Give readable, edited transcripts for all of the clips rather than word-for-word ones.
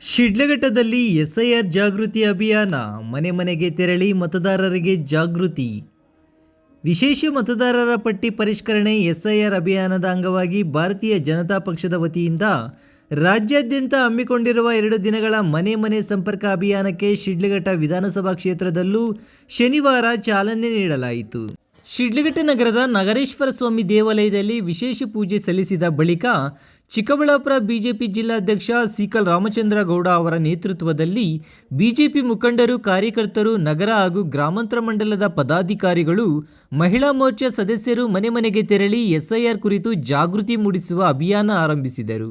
ಶಿಡ್ಲಘಟ್ಟದಲ್ಲಿ SIR ಜಾಗೃತಿ ಅಭಿಯಾನ ಮನೆ ಮನೆಗೆ ತೆರಳಿ ಮತದಾರರಿಗೆ ಜಾಗೃತಿ. ವಿಶೇಷ ಮತದಾರರ ಪಟ್ಟಿ ಪರಿಷ್ಕರಣೆ ಎಸ್ಐಆರ್ ಅಭಿಯಾನದ ಅಂಗವಾಗಿ ಭಾರತೀಯ ಜನತಾ ಪಕ್ಷದ ವತಿಯಿಂದ ರಾಜ್ಯಾದ್ಯಂತ ಹಮ್ಮಿಕೊಂಡಿರುವ 2 ದಿನಗಳ ಮನೆ ಮನೆ ಸಂಪರ್ಕ ಅಭಿಯಾನಕ್ಕೆ ಶಿಡ್ಲಘಟ್ಟ ವಿಧಾನಸಭಾ ಕ್ಷೇತ್ರದಲ್ಲೂ ಶನಿವಾರ ಚಾಲನೆ ನೀಡಲಾಯಿತು. ಶಿಡ್ಲಘಟ್ಟ ನಗರದ ನಾಗರೇಶ್ವರ ಸ್ವಾಮಿ ದೇವಾಲಯದಲ್ಲಿ ವಿಶೇಷ ಪೂಜೆ ಸಲ್ಲಿಸಿದ ಬಳಿಕ ಚಿಕ್ಕಬಳ್ಳಾಪುರ ಬಿಜೆಪಿ ಜಿಲ್ಲಾಧ್ಯಕ್ಷ ಸಿಕಲ್ ರಾಮಚಂದ್ರ ಗೌಡ ಅವರ ನೇತೃತ್ವದಲ್ಲಿ ಬಿಜೆಪಿ ಮುಖಂಡರು, ಕಾರ್ಯಕರ್ತರು, ನಗರ ಹಾಗೂ ಗ್ರಾಮಾಂತರ ಮಂಡಲದ ಪದಾಧಿಕಾರಿಗಳು, ಮಹಿಳಾ ಮೋರ್ಚಾ ಸದಸ್ಯರು ಮನೆ ಮನೆಗೆ ತೆರಳಿ ಎಸ್ಐಆರ್ ಕುರಿತು ಜಾಗೃತಿ ಮೂಡಿಸುವ ಅಭಿಯಾನ ಆರಂಭಿಸಿದರು.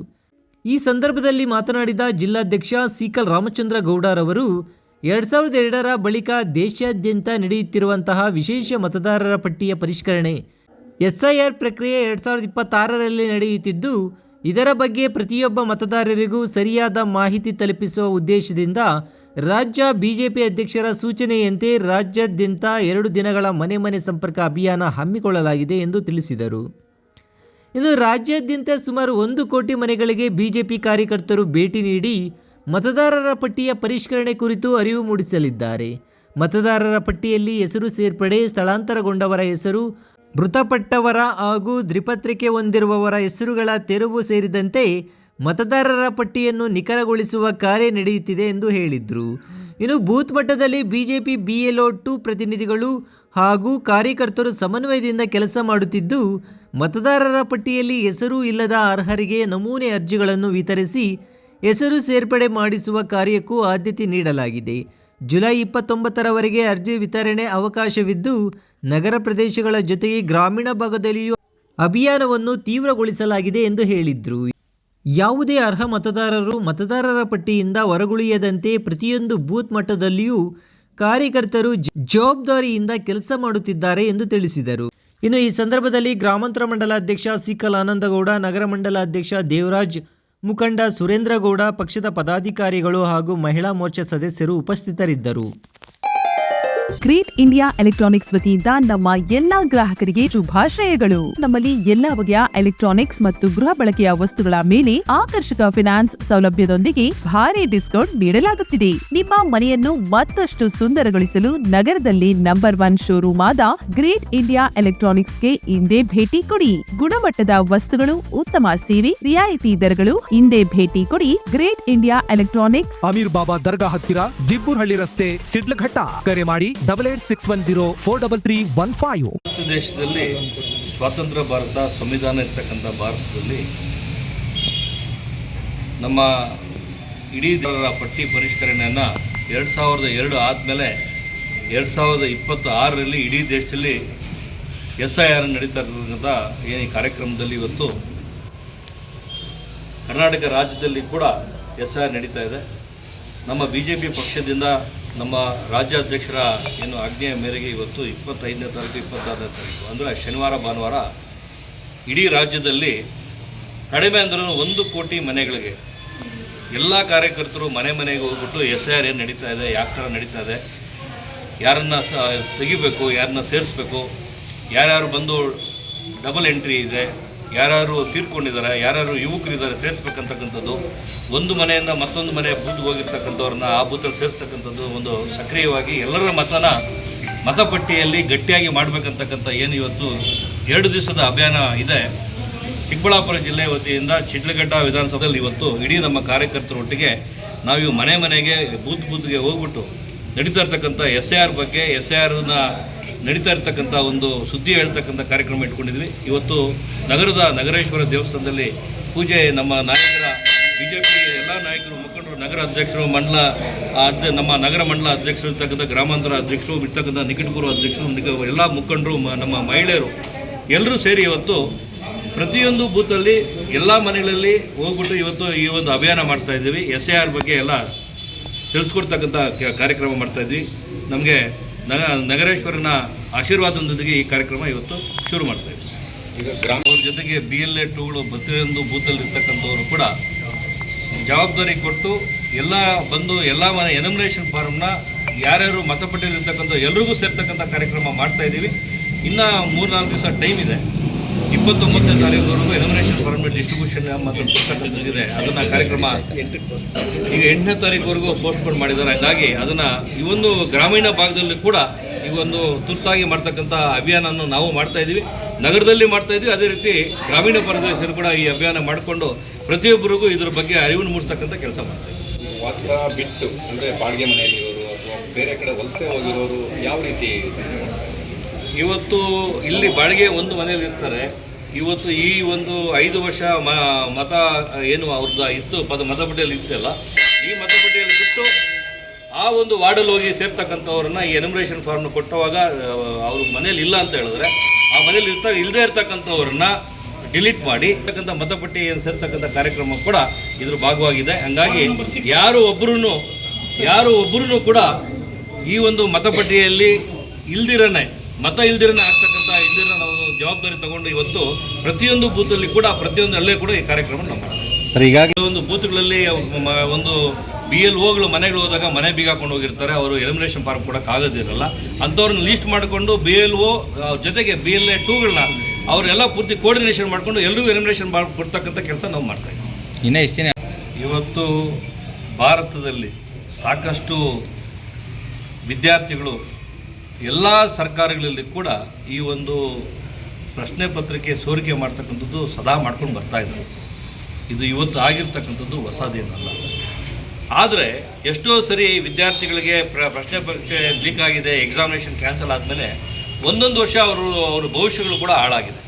ಈ ಸಂದರ್ಭದಲ್ಲಿ ಮಾತನಾಡಿದ ಜಿಲ್ಲಾಧ್ಯಕ್ಷ ಸಿಕಲ್ ರಾಮಚಂದ್ರ ಗೌಡರವರು 2002ರ ಬಳಿಕ ದೇಶಾದ್ಯಂತ ನಡೆಯುತ್ತಿರುವಂತಹ ವಿಶೇಷ ಮತದಾರರ ಪಟ್ಟಿಯ ಪರಿಷ್ಕರಣೆ ಎಸ್ಐಆರ್ ಪ್ರಕ್ರಿಯೆ 2026ರಲ್ಲಿ ನಡೆಯುತ್ತಿದ್ದು, ಇದರ ಬಗ್ಗೆ ಪ್ರತಿಯೊಬ್ಬ ಮತದಾರರಿಗೂ ಸರಿಯಾದ ಮಾಹಿತಿ ತಲುಪಿಸುವ ಉದ್ದೇಶದಿಂದ ರಾಜ್ಯ ಬಿಜೆಪಿ ಅಧ್ಯಕ್ಷರ ಸೂಚನೆಯಂತೆ ರಾಜ್ಯಾದ್ಯಂತ 2 ದಿನಗಳ ಮನೆ ಮನೆ ಸಂಪರ್ಕ ಅಭಿಯಾನ ಹಮ್ಮಿಕೊಳ್ಳಲಾಗಿದೆ ಎಂದು ತಿಳಿಸಿದರು. ಇನ್ನು ರಾಜ್ಯಾದ್ಯಂತ ಸುಮಾರು 1 ಕೋಟಿ ಮನೆಗಳಿಗೆ ಬಿಜೆಪಿ ಕಾರ್ಯಕರ್ತರು ಭೇಟಿ ನೀಡಿ ಮತದಾರರ ಪಟ್ಟಿಯ ಪರಿಷ್ಕರಣೆ ಕುರಿತು ಅರಿವು ಮೂಡಿಸಲಿದ್ದಾರೆ. ಮತದಾರರ ಪಟ್ಟಿಯಲ್ಲಿ ಹೆಸರು ಸೇರ್ಪಡೆ, ಸ್ಥಳಾಂತರಗೊಂಡವರ ಹೆಸರು, ಮೃತಪಟ್ಟವರ ಹಾಗೂ ದ್ವಿಪತ್ರಿಕೆ ಹೊಂದಿರುವವರ ಹೆಸರುಗಳ ತೆರವು ಸೇರಿದಂತೆ ಮತದಾರರ ಪಟ್ಟಿಯನ್ನು ನಿಖರಗೊಳಿಸುವ ಕಾರ್ಯ ನಡೆಯುತ್ತಿದೆ ಎಂದು ಹೇಳಿದರು. ಇನ್ನು ಬೂತ್ ಮಟ್ಟದಲ್ಲಿ ಬಿಜೆಪಿ BLO 2 ಪ್ರತಿನಿಧಿಗಳು ಹಾಗೂ ಕಾರ್ಯಕರ್ತರು ಸಮನ್ವಯದಿಂದ ಕೆಲಸ ಮಾಡುತ್ತಿದ್ದು, ಮತದಾರರ ಪಟ್ಟಿಯಲ್ಲಿ ಹೆಸರು ಇಲ್ಲದ ಅರ್ಹರಿಗೆ ನಮೂನೆ ಅರ್ಜಿಗಳನ್ನು ವಿತರಿಸಿ ಹೆಸರು ಸೇರ್ಪಡೆ ಮಾಡಿಸುವ ಕಾರ್ಯಕ್ಕೂ ಆದ್ಯತೆ ನೀಡಲಾಗಿದೆ. ಜುಲೈ 29ರವರೆಗೆ ಅರ್ಜಿ ವಿತರಣೆ ಅವಕಾಶವಿದ್ದು, ನಗರ ಪ್ರದೇಶಗಳ ಜೊತೆಗೆ ಗ್ರಾಮೀಣ ಭಾಗದಲ್ಲಿಯೂ ಅಭಿಯಾನವನ್ನು ತೀವ್ರಗೊಳಿಸಲಾಗಿದೆ ಎಂದು ಹೇಳಿದರು. ಯಾವುದೇ ಅರ್ಹ ಮತದಾರರು ಮತದಾರರ ಪಟ್ಟಿಯಿಂದ ಹೊರಗುಳಿಯದಂತೆ ಪ್ರತಿಯೊಂದು ಬೂತ್ ಮಟ್ಟದಲ್ಲಿಯೂ ಕಾರ್ಯಕರ್ತರು ಜವಾಬ್ದಾರಿಯಿಂದ ಕೆಲಸ ಮಾಡುತ್ತಿದ್ದಾರೆ ಎಂದು ತಿಳಿಸಿದರು. ಇನ್ನು ಈ ಸಂದರ್ಭದಲ್ಲಿ ಗ್ರಾಮಾಂತರ ಮಂಡಲ ಅಧ್ಯಕ್ಷ ಸಿಕಲ್ ಆನಂದಗೌಡ, ನಗರ ಮಂಡಲ ಅಧ್ಯಕ್ಷ ದೇವರಾಜ್, ಮುಖಂಡ ಸುರೇಂದ್ರಗೌಡ, ಪಕ್ಷದ ಪದಾಧಿಕಾರಿಗಳು ಹಾಗೂ ಮಹಿಳಾ ಮೋರ್ಚಾ ಸದಸ್ಯರು ಉಪಸ್ಥಿತರಿದ್ದರು. ಗ್ರೇಟ್ ಇಂಡಿಯಾ ಎಲೆಕ್ಟ್ರಾನಿಕ್ಸ್ ವತಿಯಿಂದ ನಮ್ಮ ಎಲ್ಲಾ ಗ್ರಾಹಕರಿಗೆ ಶುಭಾಶಯಗಳು. ನಮ್ಮಲ್ಲಿ ಎಲ್ಲಾ ಬಗೆಯ ಎಲೆಕ್ಟ್ರಾನಿಕ್ಸ್ ಮತ್ತು ಗೃಹ ಬಳಕೆಯ ವಸ್ತುಗಳ ಮೇಲೆ ಆಕರ್ಷಕ ಫೈನಾನ್ಸ್ ಸೌಲಭ್ಯದೊಂದಿಗೆ ಭಾರಿ ಡಿಸ್ಕೌಂಟ್ ನೀಡಲಾಗುತ್ತಿದೆ. ನಿಮ್ಮ ಮನೆಯನ್ನು ಮತ್ತಷ್ಟು ಸುಂದರಗೊಳಿಸಲು ನಗರದಲ್ಲಿ ನಂಬರ್ 1 ಶೋರೂಮ್ ಆದ ಗ್ರೇಟ್ ಇಂಡಿಯಾ ಎಲೆಕ್ಟ್ರಾನಿಕ್ಸ್ಗೆ ಇಂದೇ ಭೇಟಿ ಕೊಡಿ. ಗುಣಮಟ್ಟದ ವಸ್ತುಗಳು, ಉತ್ತಮ ಸೇವೆ, ರಿಯಾಯಿತಿ ದರಗಳು. ಇಂದೇ ಭೇಟಿ ಕೊಡಿ. ಗ್ರೇಟ್ ಇಂಡಿಯಾ ಎಲೆಕ್ಟ್ರಾನಿಕ್ಸ್, ಅಮೀರ್ ಬಾಬಾ ದರ್ಗಾ ಹತ್ತಿರ, ದಿಬ್ಬೂರ್ಹಳ್ಳಿ ರಸ್ತೆ, ಶಿಡ್ಲಘಟ್ಟ. ಕರೆ ಮಾಡಿ 8861043315. ದೇಶದಲ್ಲಿ ಸ್ವಾತಂತ್ರ್ಯ ಭಾರತ, ಸಂವಿಧಾನ ಇರ್ತಕ್ಕಂಥ ಭಾರತದಲ್ಲಿ ನಮ್ಮ ಇಡೀ ಜನರ ಪಟ್ಟಿ ಪರಿಷ್ಕರಣೆಯನ್ನು 2002 ಆದಮೇಲೆ 2026ರಲ್ಲಿ ಇಡೀ ದೇಶದಲ್ಲಿ SIR ನಡೀತಾ ಇರ್ತಕ್ಕಂಥ ಏನು ಈ ಕಾರ್ಯಕ್ರಮದಲ್ಲಿ ಇವತ್ತು ಕರ್ನಾಟಕ ರಾಜ್ಯದಲ್ಲಿ ಕೂಡ SIR ನಡೀತಾ ಇದೆ. ನಮ್ಮ BJP ಪಕ್ಷದಿಂದ ನಮ್ಮ ರಾಜ್ಯಾಧ್ಯಕ್ಷರ ಏನು ಆಜ್ಞೆಯ ಮೇರೆಗೆ ಇವತ್ತು 25ನೇ ತಾರೀಕು 26ನೇ ತಾರೀಕು ಅಂದರೆ ಶನಿವಾರ ಭಾನುವಾರ ಇಡೀ ರಾಜ್ಯದಲ್ಲಿ ಕಡಿಮೆ ಅಂದ್ರೂ 1 ಕೋಟಿ ಮನೆಗಳಿಗೆ ಎಲ್ಲ ಕಾರ್ಯಕರ್ತರು ಮನೆ ಮನೆಗೆ ಹೋಗ್ಬಿಟ್ಟು SIR ಏನು ನಡೀತಾ ಇದೆ, ಯಾವ ಥರ ನಡೀತಾ ಇದೆ, ಯಾರನ್ನು ತೆಗಿಬೇಕು, ಯಾರನ್ನ ಸೇರಿಸ್ಬೇಕು, ಯಾರ್ಯಾರು ಬಂದು ಡಬಲ್ ಎಂಟ್ರಿ ಇದೆ, ಯಾರ್ಯಾರು ತೀರ್ಕೊಂಡಿದ್ದಾರೆ, ಯಾರ್ಯಾರು ಯುವಕರಿದ್ದಾರೆ ಸೇರಿಸ್ಬೇಕಂತಕ್ಕಂಥದ್ದು, ಒಂದು ಮನೆಯಿಂದ ಮತ್ತೊಂದು ಮನೆ ಬೂತ್ಗೆ ಹೋಗಿರ್ತಕ್ಕಂಥವ್ರನ್ನ ಆ ಬೂತಲ್ಲಿ ಸೇರಿಸ್ತಕ್ಕಂಥದ್ದು ಒಂದು ಸಕ್ರಿಯವಾಗಿ ಎಲ್ಲರ ಮತಪಟ್ಟಿಯಲ್ಲಿ ಗಟ್ಟಿಯಾಗಿ ಮಾಡಬೇಕಂತಕ್ಕಂಥ ಏನು ಇವತ್ತು 2 ದಿವಸದ ಅಭಿಯಾನ ಇದೆ. ಚಿಕ್ಕಬಳ್ಳಾಪುರ ಜಿಲ್ಲೆ ವತಿಯಿಂದ ಶಿಡ್ಲಘಟ್ಟ ವಿಧಾನಸಭೆಯಲ್ಲಿ ಇವತ್ತು ಇಡೀ ನಮ್ಮ ಕಾರ್ಯಕರ್ತರೊಟ್ಟಿಗೆ ನಾವು ಮನೆ ಮನೆಗೆ ಬೂತ್ಗೆ ಹೋಗ್ಬಿಟ್ಟು ನಡೀತಾ ಇರ್ತಕ್ಕಂಥ SIR ಬಗ್ಗೆ, SIRನ ನಡೀತಾ ಇರ್ತಕ್ಕಂಥ ಒಂದು ಸುದ್ದಿ ಹೇಳ್ತಕ್ಕಂಥ ಕಾರ್ಯಕ್ರಮ ಇಟ್ಕೊಂಡಿದ್ವಿ. ಇವತ್ತು ನಗರದ ನಗರೇಶ್ವರ ದೇವಸ್ಥಾನದಲ್ಲಿ ಪೂಜೆ ನಮ್ಮ ನಾಯಕರ BJP ಎಲ್ಲ ನಾಯಕರು, ಮುಖಂಡರು, ನಗರ ಅಧ್ಯಕ್ಷರು, ನಮ್ಮ ನಗರ ಮಂಡಲ ಅಧ್ಯಕ್ಷರು ಇರ್ತಕ್ಕಂಥ, ಗ್ರಾಮಾಂತರ ಅಧ್ಯಕ್ಷರು ಇರ್ತಕ್ಕಂಥ, ನಿಕಟಪೂರ್ವ ಅಧ್ಯಕ್ಷರು, ಎಲ್ಲ ಮುಖಂಡರು, ನಮ್ಮ ಮಹಿಳೆಯರು ಎಲ್ಲರೂ ಸೇರಿ ಇವತ್ತು ಪ್ರತಿಯೊಂದು ಬೂತಲ್ಲಿ ಎಲ್ಲ ಮನೆಗಳಲ್ಲಿ ಹೋಗ್ಬಿಟ್ಟು ಇವತ್ತು ಈ ಒಂದು ಅಭಿಯಾನ ಮಾಡ್ತಾಯಿದ್ದೀವಿ. SIR ಬಗ್ಗೆ ಎಲ್ಲ ತಿಳಿಸ್ಕೊಡ್ತಕ್ಕಂಥ ಕಾರ್ಯಕ್ರಮ ಮಾಡ್ತಾಯಿದ್ವಿ. ನಮಗೆ ನಗರೇಶ್ವರನ ಆಶೀರ್ವಾದದೊಂದಿಗೆ ಈ ಕಾರ್ಯಕ್ರಮ ಇವತ್ತು ಶುರು ಮಾಡ್ತಾಯಿದ್ವಿ. ಈಗ ಅವ್ರ ಜೊತೆಗೆ BLA 2ಗಳು ಪ್ರತಿಯೊಂದು ಬೂತಲ್ಲಿ ಇರ್ತಕ್ಕಂಥವರು ಕೂಡ ಜವಾಬ್ದಾರಿ ಕೊಟ್ಟು ಎಲ್ಲ ಬಂದು ಎಲ್ಲ ಮನೆ ಎನಿಮಿನೇಷನ್ ಫಾರ್ಮ್ನ ಯಾರ್ಯಾರು ಮತಪಟ್ಟಿರ್ತಕ್ಕಂಥ ಎಲ್ರಿಗೂ ಸೇರ್ತಕ್ಕಂಥ ಕಾರ್ಯಕ್ರಮ ಮಾಡ್ತಾಯಿದ್ದೀವಿ. ಇನ್ನು 3-4 ದಿವಸ ಟೈಮ್ ಇದೆ. 29ನೇ ತಾರೀಕುವರೆಗೂ ಎಲಿಮಿನೇಷನ್ ಫಾರ್ಮ್ ಡಿಸ್ಟ್ರಿಬ್ಯೂಷನ್ ಮತ್ತು ಪುಸ್ತಕವಿದೆ. ಅದನ್ನು ಕಾರ್ಯಕ್ರಮ ಈಗ 8ನೇ ತಾರೀಕುವರೆಗೂ ಪೋಸ್ಟ್ಪೋನ್ ಮಾಡಿದ್ದಾರೆ. ಹಾಗಾಗಿ ಅದನ್ನು ಈ ಒಂದು ಗ್ರಾಮೀಣ ಭಾಗದಲ್ಲಿ ಕೂಡ ಈ ಒಂದು ತುರ್ತಾಗಿ ಮಾಡ್ತಕ್ಕಂಥ ಅಭಿಯಾನವನ್ನು ನಾವು ಮಾಡ್ತಾಯಿದ್ದೀವಿ, ನಗರದಲ್ಲಿ ಮಾಡ್ತಾಯಿದ್ದೀವಿ. ಅದೇ ರೀತಿ ಗ್ರಾಮೀಣ ಪ್ರದೇಶದಲ್ಲಿ ಕೂಡ ಈ ಅಭಿಯಾನ ಮಾಡಿಕೊಂಡು ಪ್ರತಿಯೊಬ್ಬರಿಗೂ ಇದ್ರ ಬಗ್ಗೆ ಅರಿವನ್ನು ಮೂಡಿಸ್ತಕ್ಕಂಥ ಕೆಲಸ ಮಾಡ್ತಾಯಿದ್ದೀವಿ. ವಾಸ ಬಿಟ್ಟು ಅಂದರೆ ಬಾಡಿಗೆ ಮನೆಯಲ್ಲಿರೋರು ಅಥವಾ ಬೇರೆ ಕಡೆ ವಲಸೆ ಹೋಗಿರೋರು ಯಾವ ರೀತಿ? ಇವತ್ತು ಇಲ್ಲಿ ಬಾಡಿಗೆ ಒಂದು ಮನೆಯಲ್ಲಿ ಇರ್ತಾರೆ. ಇವತ್ತು ಈ ಒಂದು 5 ವರ್ಷ ಮತ ಏನು ಅವ್ರದ್ದು ಇತ್ತು ಮತಪಟ್ಟಿಯಲ್ಲಿ ಇತ್ತಲ್ಲ, ಈ ಮತಪಟ್ಟಿಯಲ್ಲಿ ಬಿಟ್ಟು ಆ ಒಂದು ವಾರ್ಡಲ್ಲಿ ಹೋಗಿ ಸೇರ್ತಕ್ಕಂಥವ್ರನ್ನ ಈ ಎನಿಮಿನೇಷನ್ ಫಾರ್ಮ್ನ ಕೊಟ್ಟವಾಗ ಅವ್ರ ಮನೇಲಿ ಇಲ್ಲ ಅಂತ ಹೇಳಿದ್ರೆ, ಆ ಮನೇಲಿ ಇಲ್ಲದೇ ಇರ್ತಕ್ಕಂಥವ್ರನ್ನ ಡಿಲೀಟ್ ಮಾಡಿ ಮತಪಟ್ಟಿ ಸೇರ್ತಕ್ಕಂಥ ಕಾರ್ಯಕ್ರಮ ಕೂಡ ಇದ್ರ ಭಾಗವಾಗಿದೆ. ಹಂಗಾಗಿ ಯಾರು ಒಬ್ಬರೂ ಕೂಡ ಈ ಒಂದು ಮತಪಟ್ಟಿಯಲ್ಲಿ ಮತ ಇಲ್ದಿರನೇ ಆಗ್ತಕ್ಕಂಥ ನಾವು ಜವಾಬ್ದಾರಿ ತಗೊಂಡು ಇವತ್ತು ಪ್ರತಿಯೊಂದು ಬೂತಲ್ಲಿ ಕೂಡ ಪ್ರತಿಯೊಂದು ಹಳ್ಳಿ ಕೂಡ ಈ ಕಾರ್ಯಕ್ರಮ ನಾವು ಮಾಡ್ತೀವಿ. ಈಗಾಗಲೇ ಒಂದು ಬೂತ್ಗಳಲ್ಲಿ ಒಂದು BLOಗಳು ಮನೆಗಳು ಹೋದಾಗ ಮನೆ ಬೀಗ ಹಾಕೊಂಡು ಹೋಗಿರ್ತಾರೆ, ಅವರು ಎಲಿಮಿನೇಷನ್ ಫಾರ್ಮ್ ಕೊಡೋಕೆ ಆಗೋದಿರಲ್ಲ. ಅಂಥವ್ರನ್ನ ಲೀಸ್ಟ್ ಮಾಡಿಕೊಂಡು BLO ಜೊತೆಗೆ BLA 2ಗಳನ್ನ ಅವರೆಲ್ಲ ಪೂರ್ತಿ ಕೋರ್ಡಿನೇಷನ್ ಮಾಡಿಕೊಂಡು ಎಲ್ಲರಿಗೂ ಎಲಿಮಿನೇಷನ್ ಕೊಡ್ತಕ್ಕಂಥ ಕೆಲಸ ನಾವು ಮಾಡ್ತಾಯಿದ್ದೀವಿ. ಇವತ್ತು ಭಾರತದಲ್ಲಿ ಸಾಕಷ್ಟು ವಿದ್ಯಾರ್ಥಿಗಳು ಎಲ್ಲ ಸರ್ಕಾರಗಳಲ್ಲಿ ಕೂಡ ಈ ಒಂದು ಪ್ರಶ್ನೆ ಪತ್ರಿಕೆ ಸೋರಿಕೆ ಮಾಡ್ತಕ್ಕಂಥದ್ದು ಸದಾ ಮಾಡ್ಕೊಂಡು ಬರ್ತಾಯಿದ್ದಾರೆ. ಇದು ಇವತ್ತು ಆಗಿರ್ತಕ್ಕಂಥದ್ದು ಹೊಸದೇನಲ್ಲ. ಆದರೆ ಎಷ್ಟೋ ಸರಿ ವಿದ್ಯಾರ್ಥಿಗಳಿಗೆ ಪ್ರಶ್ನೆ ಪರೀಕ್ಷೆ ಲೀಕ್ ಆಗಿದೆ, ಎಕ್ಸಾಮಿನೇಷನ್ ಕ್ಯಾನ್ಸಲ್ ಆದಮೇಲೆ ಒಂದೊಂದು ವರ್ಷ ಅವ್ರ ಭವಿಷ್ಯಗಳು ಕೂಡ ಹಾಳಾಗಿದೆ.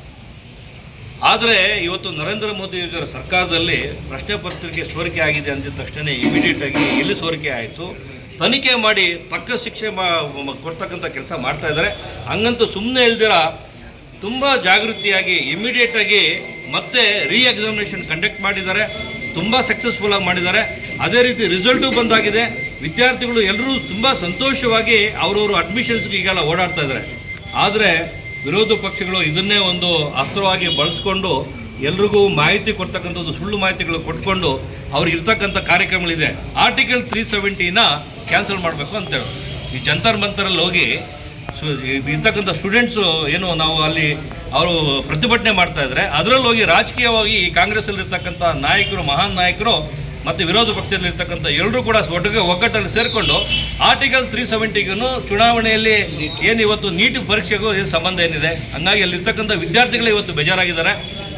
ಆದರೆ ಇವತ್ತು ನರೇಂದ್ರ ಮೋದಿ ಸರ್ಕಾರದಲ್ಲಿ ಪ್ರಶ್ನೆ ಪತ್ರಿಕೆ ಸೋರಿಕೆ ಆಗಿದೆ ಅಂದಿದ ತಕ್ಷಣ ಇಮಿಡಿಯೇಟಾಗಿ ಎಲ್ಲಿ ಸೋರಿಕೆ ಆಯಿತು ತನಿಖೆ ಮಾಡಿ ತಕ್ಕ ಶಿಕ್ಷೆ ಕೊಡ್ತಕ್ಕಂಥ ಕೆಲಸ ಮಾಡ್ತಾ ಇದ್ದಾರೆ. ಹಂಗಂತೂ ಸುಮ್ಮನೆ ಇಲ್ದಿರ ತುಂಬ ಜಾಗೃತಿಯಾಗಿ ಇಮಿಡಿಯೇಟಾಗಿ ಮತ್ತೆ ಎಕ್ಸಾಮಿನೇಷನ್ ಕಂಡಕ್ಟ್ ಮಾಡಿದ್ದಾರೆ, ತುಂಬ ಸಕ್ಸಸ್ಫುಲ್ಲಾಗಿ ಮಾಡಿದ್ದಾರೆ. ಅದೇ ರೀತಿ ರಿಸಲ್ಟು ಬಂದಾಗಿದೆ. ವಿದ್ಯಾರ್ಥಿಗಳು ಎಲ್ಲರೂ ತುಂಬ ಸಂತೋಷವಾಗಿ ಅವರವರು ಅಡ್ಮಿಷನ್ಸ್ಗೆ ಈಗೆಲ್ಲ ಓಡಾಡ್ತಾ ಇದ್ದಾರೆ. ಆದರೆ ವಿರೋಧ ಪಕ್ಷಗಳು ಇದನ್ನೇ ಒಂದು ಅಸ್ತ್ರವಾಗಿ ಬಳಸ್ಕೊಂಡು ಎಲ್ರಿಗೂ ಮಾಹಿತಿ ಕೊಡ್ತಕ್ಕಂಥದ್ದು, ಸುಳ್ಳು ಮಾಹಿತಿಗಳು ಕೊಟ್ಕೊಂಡು ಅವ್ರಿಗೆ ಇರ್ತಕ್ಕಂಥ ಕಾರ್ಯಕ್ರಮಗಳಿದೆ. ಆರ್ಟಿಕಲ್ 370ನ ಕ್ಯಾನ್ಸಲ್ ಮಾಡಬೇಕು ಅಂತೇಳಿ ಈ ಜಂತರ್ ಮಂತರಲ್ಲಿ ಹೋಗಿ ಇರ್ತಕ್ಕಂಥ ಸ್ಟೂಡೆಂಟ್ಸು ಏನು ನಾವು ಅಲ್ಲಿ ಅವರು ಪ್ರತಿಭಟನೆ ಮಾಡ್ತಾ ಇದ್ದಾರೆ, ಅದರಲ್ಲಿ ಹೋಗಿ ರಾಜಕೀಯವಾಗಿ ಈ ಕಾಂಗ್ರೆಸ್ಸಲ್ಲಿರ್ತಕ್ಕಂಥ ನಾಯಕರು, ಮಹಾನ್ ನಾಯಕರು ಮತ್ತು ವಿರೋಧ ಪಕ್ಷದಲ್ಲಿರ್ತಕ್ಕಂಥ ಎಲ್ಲರೂ ಕೂಡ ಒಗ್ಗಟ್ಟಲ್ಲಿ ಸೇರಿಕೊಂಡು ಆರ್ಟಿಕಲ್ 370ಗೂ ಚುನಾವಣೆಯಲ್ಲಿ ಏನು ಇವತ್ತು ನೀಟ್ ಪರೀಕ್ಷೆಗೂ ಏನು ಸಂಬಂಧ ಏನಿದೆ. ಹಂಗಾಗಿ ಅಲ್ಲಿರ್ತಕ್ಕಂಥ ವಿದ್ಯಾರ್ಥಿಗಳು ಇವತ್ತು ಬೇಜಾರಾಗಿದ್ದಾರೆ.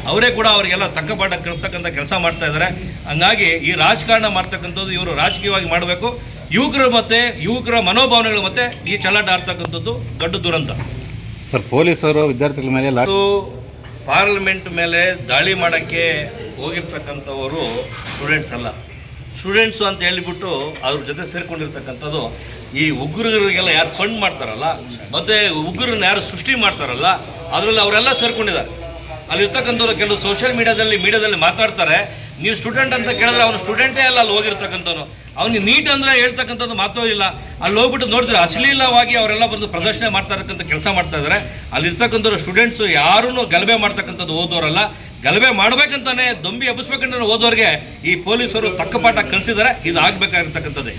ಅವರೇ ಕೂಡ ಅವರಿಗೆಲ್ಲ ತಕ್ಕ ಪಾಠ ಕಲಿಸ್ತಕ್ಕಂಥ ಕೆಲಸ ಮಾಡ್ತಾ ಇದ್ದಾರೆ. ಹಂಗಾಗಿ ಈ ರಾಜಕಾರಣ ಮಾಡ್ತಕ್ಕಂಥದ್ದು ಇವರು ರಾಜಕೀಯವಾಗಿ ಮಾಡಬೇಕು. ಯುವಕರ ಮನೋಭಾವನೆಗಳು ಮತ್ತು ಈ ಚಲಾಟ ಆಡ್ತಕ್ಕಂಥದ್ದು ದೊಡ್ಡ ದುರಂತ. ಸರ್, ಪೊಲೀಸರು ವಿದ್ಯಾರ್ಥಿಗಳ ಮೇಲೆ ಪಾರ್ಲಿಮೆಂಟ್ ಮೇಲೆ ದಾಳಿ ಮಾಡೋಕ್ಕೆ ಹೋಗಿರ್ತಕ್ಕಂಥವರು ಸ್ಟೂಡೆಂಟ್ಸ್ ಅಲ್ಲ. ಸ್ಟೂಡೆಂಟ್ಸು ಅಂತ ಹೇಳಿಬಿಟ್ಟು ಅವ್ರ ಜೊತೆ ಸೇರಿಕೊಂಡಿರ್ತಕ್ಕಂಥದ್ದು ಈ ಉಗ್ರರಿಗೆಲ್ಲ ಯಾರು ಫಂಡ್ ಮಾಡ್ತಾರಲ್ಲ ಮತ್ತು ಉಗ್ರನ್ನ ಯಾರು ಸೃಷ್ಟಿ ಮಾಡ್ತಾರಲ್ಲ ಅದರಲ್ಲಿ ಅವರೆಲ್ಲ ಸೇರಿಕೊಂಡಿದ್ದಾರೆ. ಅಲ್ಲಿರ್ತಕ್ಕಂಥವ್ರು ಕೆಲವು ಸೋಷಿಯಲ್ ಮೀಡಿಯಾದಲ್ಲಿ ಮಾತಾಡ್ತಾರೆ. ನೀವು ಸ್ಟೂಡೆಂಟ್ ಅಂತ ಕೇಳಿದ್ರೆ ಅವನು ಸ್ಟೂಡೆಂಟೇ ಅಲ್ಲ ಅಲ್ಲಿ ಹೋಗಿರ್ತಕ್ಕಂಥವ್ನು. ಅವನಿಗೆ ನೀಟ್ ಅಂದರೆ ಹೇಳ್ತಕ್ಕಂಥದ್ದು ಮಾತೂ ಇಲ್ಲ. ಅಲ್ಲಿ ಹೋಗ್ಬಿಟ್ಟು ನೋಡ್ತಾರೆ ಅಶ್ಲೀಲವಾಗಿ ಅವರೆಲ್ಲ ಬಂದು ಪ್ರದರ್ಶನ ಮಾಡ್ತಾ ಇರ್ತಕ್ಕಂಥ ಕೆಲಸ ಮಾಡ್ತಾ ಇದ್ದಾರೆ. ಅಲ್ಲಿರ್ತಕ್ಕಂಥವ್ರು ಸ್ಟೂಡೆಂಟ್ಸು ಯಾರೂ ಗಲಭೆ ಮಾಡ್ತಕ್ಕಂಥದ್ದು ಓದೋರಲ್ಲ. ಗಲಭೆ ಮಾಡಬೇಕಂತಾನೆ ದೊಂಬಿ ಎಬ್ಬಿಸ್ಬೇಕಂತ ಓದೋರಿಗೆ ಈ ಪೊಲೀಸರು ತಕ್ಕ ಪಾಠ ಕಲಿಸಿದ್ದಾರೆ. ಇದು ಆಗಬೇಕಾಗಿರ್ತಕ್ಕಂಥದ್ದೇ.